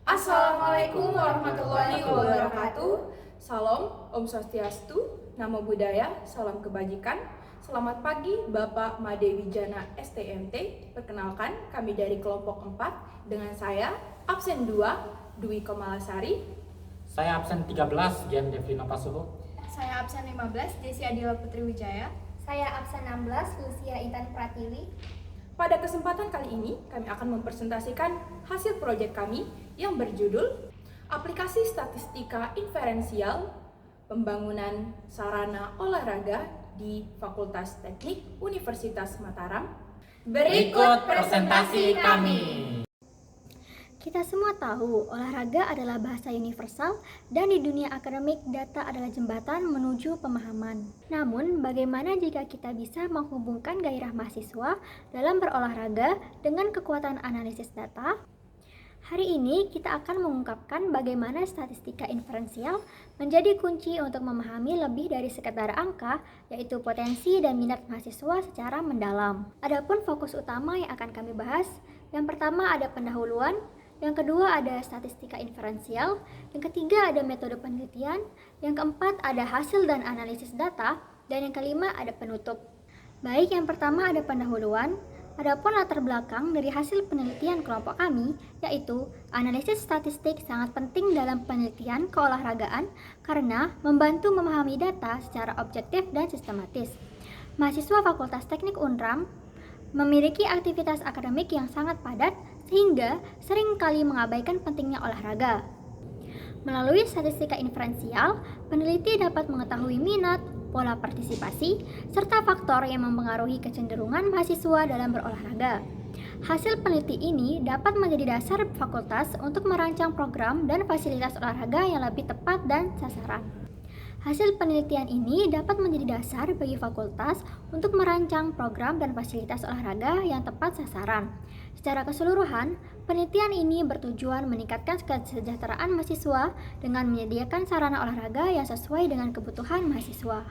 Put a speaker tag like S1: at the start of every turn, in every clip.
S1: Assalamualaikum warahmatullahi wabarakatuh. Salam, Om Swastiastu, Namo Buddhaya, salam kebajikan. Selamat pagi Bapak Made Wijana STMT. Perkenalkan, kami dari kelompok 4 dengan saya absen 2 Dwi Komalasari.
S2: Saya absen 13 Gian Devina Pasuhu.
S3: Saya absen 15 Desi Adila Putri Wijaya.
S4: Saya absen 16 Lucia Intan Pratiwi.
S1: Pada kesempatan kali ini, kami akan mempresentasikan hasil proyek kami yang berjudul Aplikasi Statistika Inferensial Pembangunan Sarana Olahraga di Fakultas Teknik Universitas Mataram.
S2: Berikut presentasi kami.
S4: Kita semua tahu olahraga adalah bahasa universal dan di dunia akademik data adalah jembatan menuju pemahaman. Namun, bagaimana jika kita bisa menghubungkan gairah mahasiswa dalam berolahraga dengan kekuatan analisis data? Hari ini kita akan mengungkapkan bagaimana statistika inferensial menjadi kunci untuk memahami lebih dari sekedar angka, yaitu potensi dan minat mahasiswa secara mendalam. Adapun fokus utama yang akan kami bahas, yang pertama ada pendahuluan, yang kedua ada statistika inferensial, yang ketiga ada metode penelitian, yang keempat ada hasil dan analisis data, dan yang kelima ada penutup. Baik, yang pertama ada pendahuluan. Adapun latar belakang dari hasil penelitian kelompok kami, yaitu analisis statistik sangat penting dalam penelitian keolahragaan karena membantu memahami data secara objektif dan sistematis. Mahasiswa Fakultas Teknik Unram memiliki aktivitas akademik yang sangat padat sehingga sering kali mengabaikan pentingnya olahraga. Melalui statistika inferensial, peneliti dapat mengetahui minat, pola partisipasi, serta faktor yang mempengaruhi kecenderungan mahasiswa dalam berolahraga. Hasil peneliti ini dapat menjadi dasar fakultas untuk merancang program dan fasilitas olahraga yang lebih tepat dan sasaran. Hasil penelitian ini dapat menjadi dasar bagi fakultas untuk merancang program dan fasilitas olahraga yang tepat sasaran. Secara keseluruhan, penelitian ini bertujuan meningkatkan kesejahteraan mahasiswa dengan menyediakan sarana olahraga yang sesuai dengan kebutuhan mahasiswa.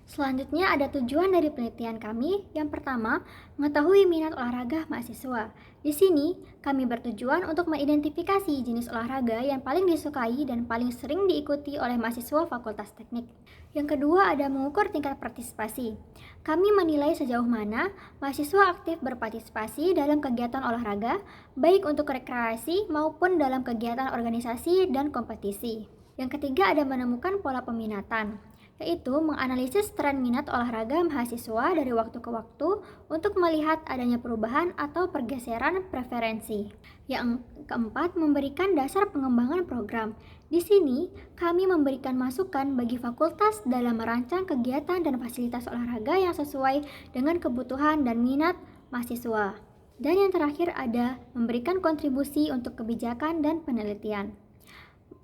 S4: Selanjutnya ada tujuan dari penelitian kami. Yang pertama, mengetahui minat olahraga mahasiswa. Di sini, kami bertujuan untuk mengidentifikasi jenis olahraga yang paling disukai dan paling sering diikuti oleh mahasiswa Fakultas Teknik. Yang kedua ada mengukur tingkat partisipasi. Kami menilai sejauh mana mahasiswa aktif berpartisipasi dalam kegiatan olahraga, baik untuk rekreasi maupun dalam kegiatan organisasi dan kompetisi. Yang ketiga ada menemukan pola peminatan, yaitu menganalisis tren minat olahraga mahasiswa dari waktu ke waktu untuk melihat adanya perubahan atau pergeseran preferensi. Yang keempat, memberikan dasar pengembangan program. Di sini, kami memberikan masukan bagi fakultas dalam merancang kegiatan dan fasilitas olahraga yang sesuai dengan kebutuhan dan minat mahasiswa. Dan yang terakhir ada memberikan kontribusi untuk kebijakan dan penelitian,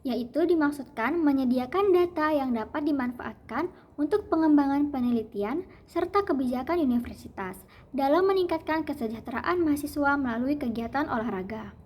S4: yaitu dimaksudkan menyediakan data yang dapat dimanfaatkan untuk pengembangan penelitian serta kebijakan universitas dalam meningkatkan kesejahteraan mahasiswa melalui kegiatan olahraga.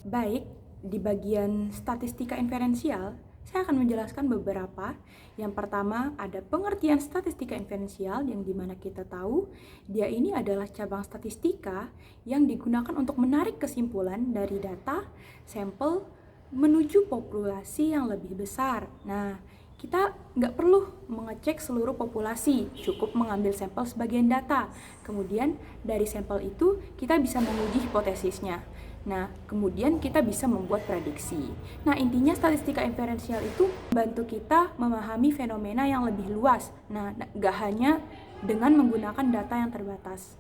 S1: Baik, di bagian statistika inferensial, saya akan menjelaskan beberapa. Yang pertama ada pengertian statistika inferensial yang dimana kita tahu dia ini adalah cabang statistika yang digunakan untuk menarik kesimpulan dari data, sampel, menuju populasi yang lebih besar. Nah, kita nggak perlu mengecek seluruh populasi, cukup mengambil sampel sebagian data. Kemudian dari sampel itu kita bisa menguji hipotesisnya. Nah, kemudian kita bisa membuat prediksi. Nah, intinya statistika inferensial itu membantu kita memahami fenomena yang lebih luas. Nah, nggak hanya dengan menggunakan data yang terbatas.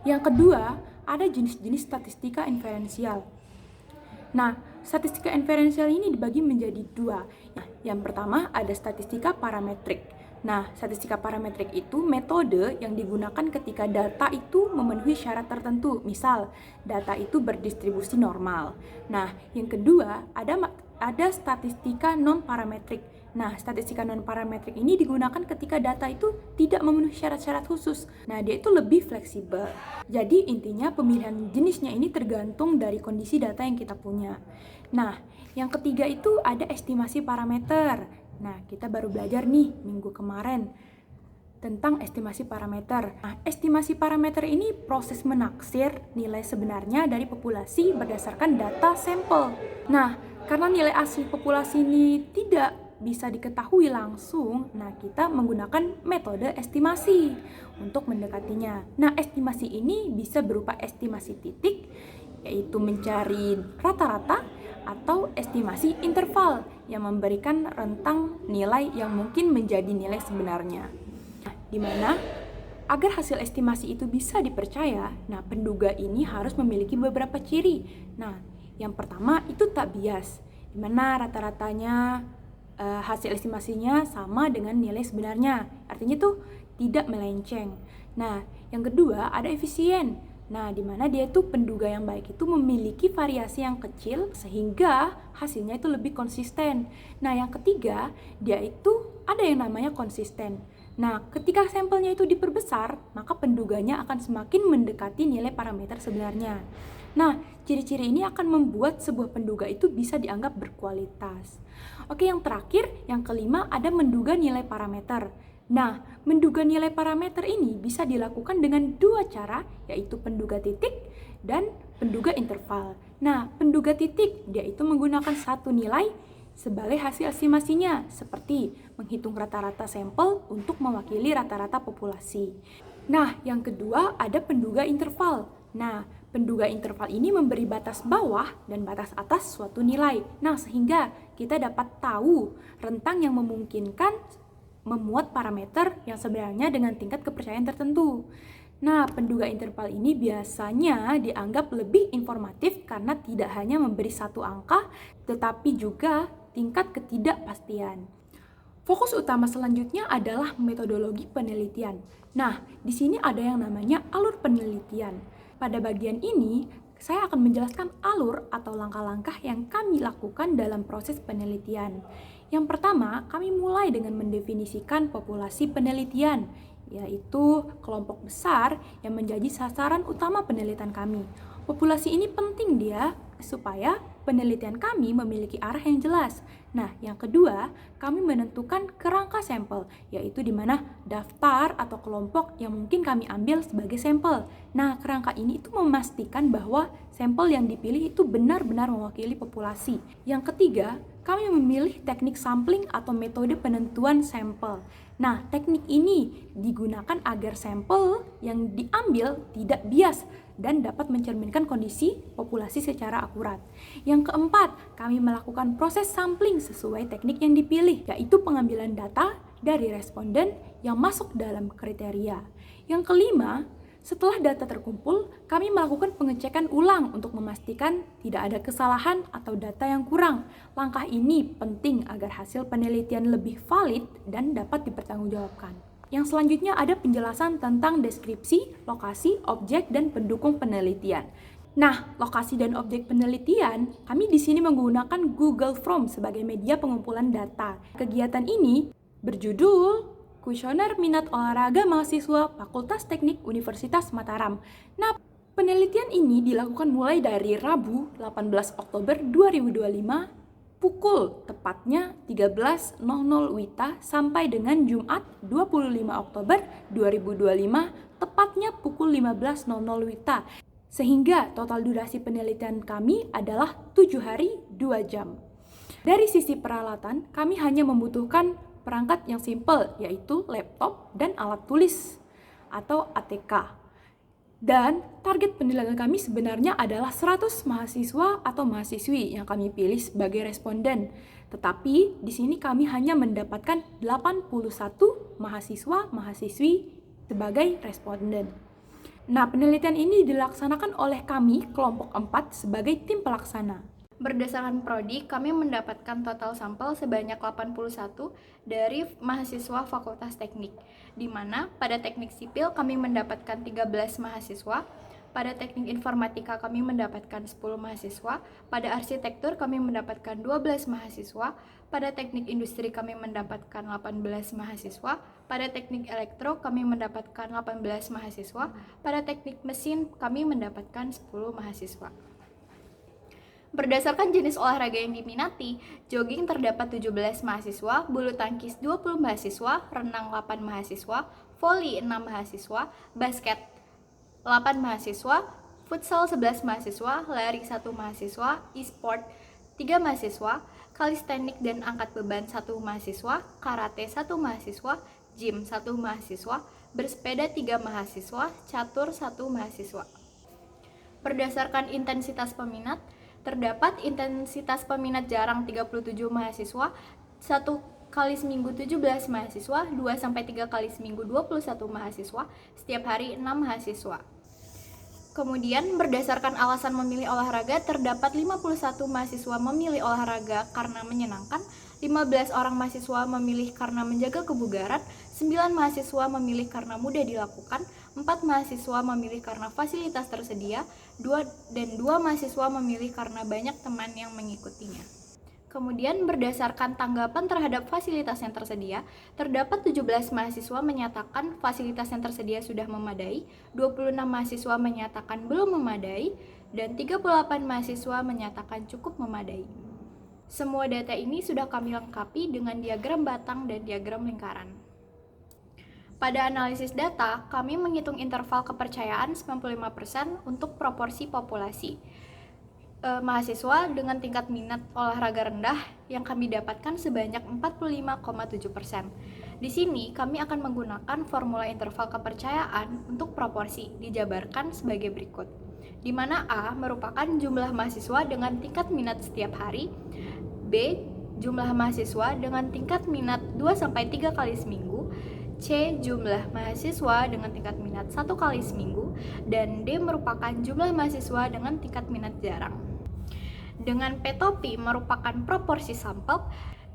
S1: Yang kedua, ada jenis-jenis statistika inferensial. Nah, statistika inferensial ini dibagi menjadi dua. Nah, yang pertama ada statistika parametrik. Nah, statistika parametrik itu metode yang digunakan ketika data itu memenuhi syarat tertentu. Misal, data itu berdistribusi normal. Nah, yang kedua ada statistika non-parametrik. Nah, statistika non-parametrik ini digunakan ketika data itu tidak memenuhi syarat-syarat khusus. Nah, dia itu lebih fleksibel. Jadi, intinya pemilihan jenisnya ini tergantung dari kondisi data yang kita punya. Nah, yang ketiga itu ada estimasi parameter. Nah, kita baru belajar nih minggu kemarin tentang estimasi parameter. Nah, estimasi parameter ini proses menaksir nilai sebenarnya dari populasi berdasarkan data sampel. Nah, karena nilai asli populasi ini tidak bisa diketahui langsung, nah kita menggunakan metode estimasi untuk mendekatinya. Nah, estimasi ini bisa berupa estimasi titik, yaitu mencari rata-rata, atau estimasi interval yang memberikan rentang nilai yang mungkin menjadi nilai sebenarnya. Nah, di mana agar hasil estimasi itu bisa dipercaya, nah penduga ini harus memiliki beberapa ciri. Nah, yang pertama itu tak bias, di mana rata-ratanya hasil estimasinya sama dengan nilai sebenarnya. Artinya tuh tidak melenceng. Nah, yang kedua ada efisien. Nah, di mana dia itu penduga yang baik itu memiliki variasi yang kecil sehingga hasilnya itu lebih konsisten. Nah, yang ketiga, dia itu ada yang namanya konsisten. Nah, ketika sampelnya itu diperbesar, maka penduganya akan semakin mendekati nilai parameter sebenarnya. Nah, ciri-ciri ini akan membuat sebuah penduga itu bisa dianggap berkualitas. Oke, yang terakhir, yang kelima ada menduga nilai parameter. Nah, menduga nilai parameter ini bisa dilakukan dengan dua cara, yaitu penduga titik dan penduga interval. Nah, penduga titik, dia itu menggunakan satu nilai sebagai hasil estimasinya, seperti menghitung rata-rata sampel untuk mewakili rata-rata populasi. Nah, yang kedua ada penduga interval. Nah, penduga interval ini memberi batas bawah dan batas atas suatu nilai. Nah, sehingga kita dapat tahu rentang yang memungkinkan memuat parameter yang sebenarnya dengan tingkat kepercayaan tertentu. Nah, penduga interval ini biasanya dianggap lebih informatif karena tidak hanya memberi satu angka, tetapi juga tingkat ketidakpastian. Fokus utama selanjutnya adalah metodologi penelitian. Nah, di sini ada yang namanya alur penelitian. Pada bagian ini, saya akan menjelaskan alur atau langkah-langkah yang kami lakukan dalam proses penelitian. Yang pertama, kami mulai dengan mendefinisikan populasi penelitian, yaitu kelompok besar yang menjadi sasaran utama penelitian kami. Populasi ini penting dia supaya penelitian kami memiliki arah yang jelas. Nah, yang kedua, kami menentukan kerangka sampel, yaitu di mana daftar atau kelompok yang mungkin kami ambil sebagai sampel. Nah, kerangka ini itu memastikan bahwa sampel yang dipilih itu benar-benar mewakili populasi. Yang ketiga, kami memilih teknik sampling atau metode penentuan sampel. Nah, teknik ini digunakan agar sampel yang diambil tidak bias dan dapat mencerminkan kondisi populasi secara akurat. Yang keempat, kami melakukan proses sampling sesuai teknik yang dipilih, yaitu pengambilan data dari responden yang masuk dalam kriteria. Yang kelima, setelah data terkumpul, kami melakukan pengecekan ulang untuk memastikan tidak ada kesalahan atau data yang kurang. Langkah ini penting agar hasil penelitian lebih valid dan dapat dipertanggungjawabkan. Yang selanjutnya ada penjelasan tentang deskripsi, lokasi, objek, dan pendukung penelitian. Nah, lokasi dan objek penelitian, kami di sini menggunakan Google Forms sebagai media pengumpulan data. Kegiatan ini berjudul Kuesioner Minat Olahraga Mahasiswa Fakultas Teknik Universitas Mataram. Nah, penelitian ini dilakukan mulai dari Rabu 18 Oktober 2025 pukul tepatnya 13.00 WITA sampai dengan Jumat 25 Oktober 2025 tepatnya pukul 15.00 WITA. Sehingga total durasi penelitian kami adalah 7 hari 2 jam. Dari sisi peralatan, kami hanya membutuhkan perangkat yang simpel, yaitu laptop dan alat tulis atau ATK. Dan target penilaian kami sebenarnya adalah 100 mahasiswa atau mahasiswi yang kami pilih sebagai responden. Tetapi di sini kami hanya mendapatkan 81 mahasiswa-mahasiswi sebagai responden. Nah, penelitian ini dilaksanakan oleh kami kelompok 4 sebagai tim pelaksana.
S3: Berdasarkan prodi, kami mendapatkan total sampel sebanyak 81 dari mahasiswa Fakultas Teknik, di mana pada teknik sipil kami mendapatkan 13 mahasiswa, pada teknik informatika kami mendapatkan 10 mahasiswa, pada arsitektur kami mendapatkan 12 mahasiswa, pada teknik industri kami mendapatkan 18 mahasiswa, pada teknik elektro kami mendapatkan 18 mahasiswa, pada teknik mesin kami mendapatkan 10 mahasiswa. Berdasarkan jenis olahraga yang diminati, jogging terdapat 17 mahasiswa, bulu tangkis 20 mahasiswa, renang 8 mahasiswa, voli 6 mahasiswa, basket 8 mahasiswa, futsal 11 mahasiswa, lari 1 mahasiswa, e-sport 3 mahasiswa, kalistenik dan angkat beban 1 mahasiswa, karate 1 mahasiswa, gym 1 mahasiswa, bersepeda 3 mahasiswa, catur 1 mahasiswa. Berdasarkan intensitas peminat, terdapat intensitas peminat jarang 37 mahasiswa, 1 kali seminggu 17 mahasiswa, 2-3 kali seminggu 21 mahasiswa, setiap hari 6 mahasiswa. Kemudian berdasarkan alasan memilih olahraga, terdapat 51 mahasiswa memilih olahraga karena menyenangkan, 15 orang mahasiswa memilih karena menjaga kebugaran, 9 mahasiswa memilih karena mudah dilakukan, 4 mahasiswa memilih karena fasilitas tersedia, 2 mahasiswa memilih karena banyak teman yang mengikutinya. Kemudian berdasarkan tanggapan terhadap fasilitas yang tersedia, terdapat 17 mahasiswa menyatakan fasilitas yang tersedia sudah memadai, 26 mahasiswa menyatakan belum memadai, dan 38 mahasiswa menyatakan cukup memadai. Semua data ini sudah kami lengkapi dengan diagram batang dan diagram lingkaran. Pada analisis data, kami menghitung interval kepercayaan 95% untuk proporsi populasi. Mahasiswa dengan tingkat minat olahraga rendah yang kami dapatkan sebanyak 45,7%. Di sini kami akan menggunakan formula interval kepercayaan untuk proporsi dijabarkan sebagai berikut, di mana A merupakan jumlah mahasiswa dengan tingkat minat setiap hari, B jumlah mahasiswa dengan tingkat minat 2-3 kali seminggu, C jumlah mahasiswa dengan tingkat minat 1 kali seminggu, dan D merupakan jumlah mahasiswa dengan tingkat minat jarang. Dengan P topi merupakan proporsi sampel,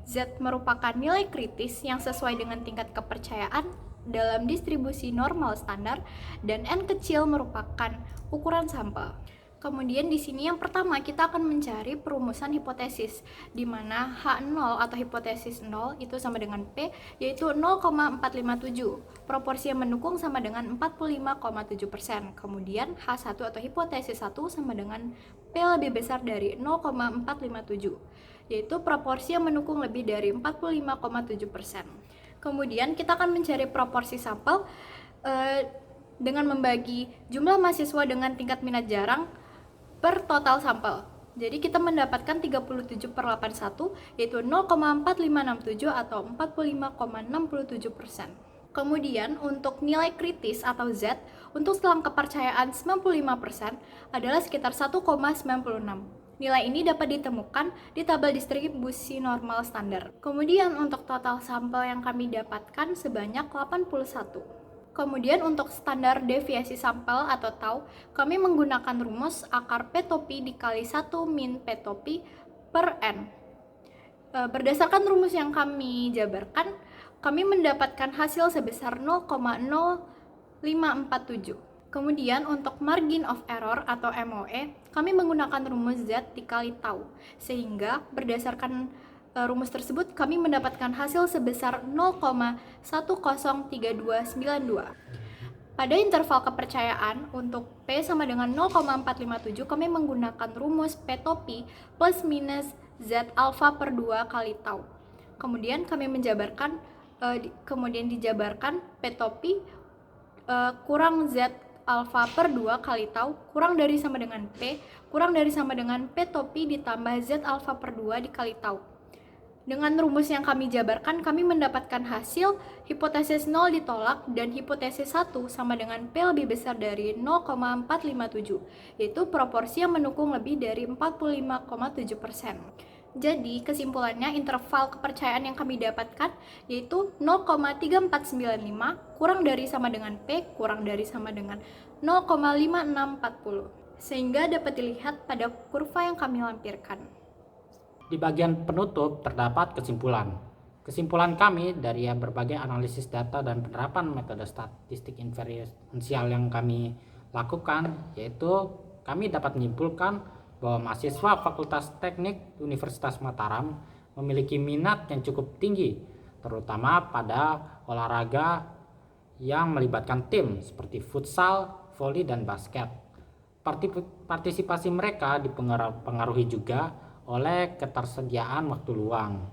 S3: Z merupakan nilai kritis yang sesuai dengan tingkat kepercayaan dalam distribusi normal standar, dan N kecil merupakan ukuran sampel. Kemudian di sini yang pertama kita akan mencari perumusan hipotesis, di mana H0 atau hipotesis 0 itu sama dengan P, yaitu 0,457. Proporsi yang mendukung sama dengan 45,7%. Kemudian H1 atau hipotesis 1 sama dengan P lebih besar dari 0,457, yaitu proporsi yang mendukung lebih dari 45,7%. Kemudian kita akan mencari proporsi sampel dengan membagi jumlah mahasiswa dengan tingkat minat jarang per total sampel. Jadi kita mendapatkan 37/81, yaitu 0,4567 atau 45,67%. Kemudian untuk nilai kritis atau Z, untuk selang kepercayaan 95% adalah sekitar 1,96. Nilai ini dapat ditemukan di tabel distribusi normal standar. Kemudian untuk total sampel yang kami dapatkan sebanyak 81. Kemudian untuk standar deviasi sampel atau tau, kami menggunakan rumus akar P topi dikali 1 min P topi per N. Berdasarkan rumus yang kami jabarkan, kami mendapatkan hasil sebesar 0,0547. Kemudian untuk margin of error atau MOE, kami menggunakan rumus Z dikali tau, sehingga berdasarkan rumus tersebut kami mendapatkan hasil sebesar 0,103292. Pada interval kepercayaan untuk P sama dengan 0,457, kami menggunakan rumus P topi plus minus Z alfa per 2 kali tau. Kemudian kami menjabarkan dijabarkan P topi kurang Z alfa per 2 kali tau kurang dari sama dengan P kurang dari sama dengan P topi ditambah Z alfa per 2 dikali tau. Dengan rumus yang kami jabarkan, kami mendapatkan hasil hipotesis 0 ditolak dan hipotesis 1 sama dengan P lebih besar dari 0,457, yaitu proporsi yang mendukung lebih dari 45,7%. Jadi, kesimpulannya interval kepercayaan yang kami dapatkan yaitu 0,3495 kurang dari sama dengan P kurang dari sama dengan 0,5640, sehingga dapat dilihat pada kurva yang kami lampirkan.
S2: Di bagian penutup terdapat kesimpulan. Kesimpulan kami dari berbagai analisis data dan penerapan metode statistik inferensial yang kami lakukan, yaitu kami dapat menyimpulkan bahwa mahasiswa Fakultas Teknik Universitas Mataram memiliki minat yang cukup tinggi, terutama pada olahraga yang melibatkan tim seperti futsal, voli, dan basket. Partisipasi mereka dipengaruhi juga oleh ketersediaan waktu luang,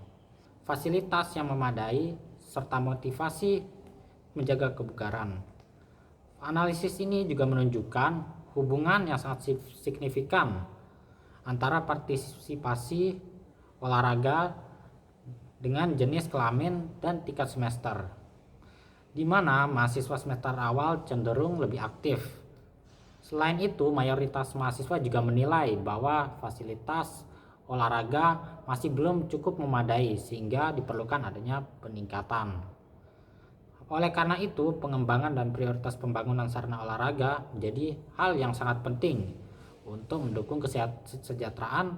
S2: fasilitas yang memadai, serta motivasi menjaga kebugaran. Analisis ini juga menunjukkan hubungan yang sangat signifikan antara partisipasi olahraga dengan jenis kelamin dan tingkat semester, di mana mahasiswa semester awal cenderung lebih aktif. Selain itu, mayoritas mahasiswa juga menilai bahwa fasilitas olahraga masih belum cukup memadai sehingga diperlukan adanya peningkatan. Oleh karena itu, pengembangan dan prioritas pembangunan sarana olahraga menjadi hal yang sangat penting untuk mendukung kesejahteraan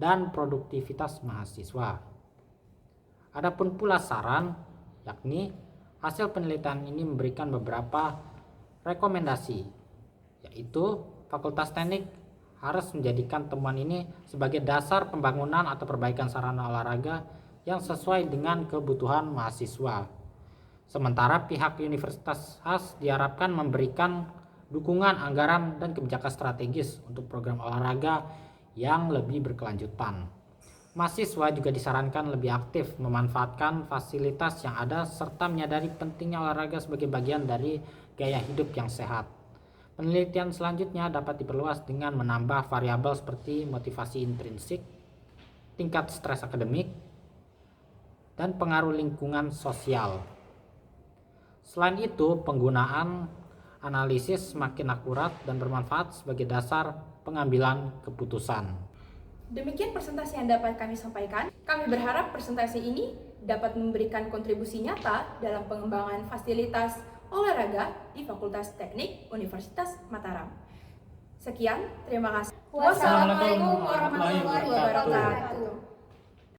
S2: dan produktivitas mahasiswa. Adapun pula saran, yakni hasil penelitian ini memberikan beberapa rekomendasi, yaitu Fakultas Teknik harus menjadikan temuan ini sebagai dasar pembangunan atau perbaikan sarana olahraga yang sesuai dengan kebutuhan mahasiswa. Sementara pihak universitas diharapkan memberikan dukungan anggaran dan kebijakan strategis untuk program olahraga yang lebih berkelanjutan. Mahasiswa juga disarankan lebih aktif memanfaatkan fasilitas yang ada serta menyadari pentingnya olahraga sebagai bagian dari gaya hidup yang sehat. Penelitian selanjutnya dapat diperluas dengan menambah variabel seperti motivasi intrinsik, tingkat stres akademik, dan pengaruh lingkungan sosial. Selain itu, penggunaan analisis semakin akurat dan bermanfaat sebagai dasar pengambilan keputusan.
S1: Demikian presentasi yang dapat kami sampaikan. Kami berharap presentasi ini dapat memberikan kontribusi nyata dalam pengembangan fasilitas olahraga di Fakultas Teknik Universitas Mataram. Sekian, terima kasih.
S3: Wassalamualaikum warahmatullahi wabarakatuh.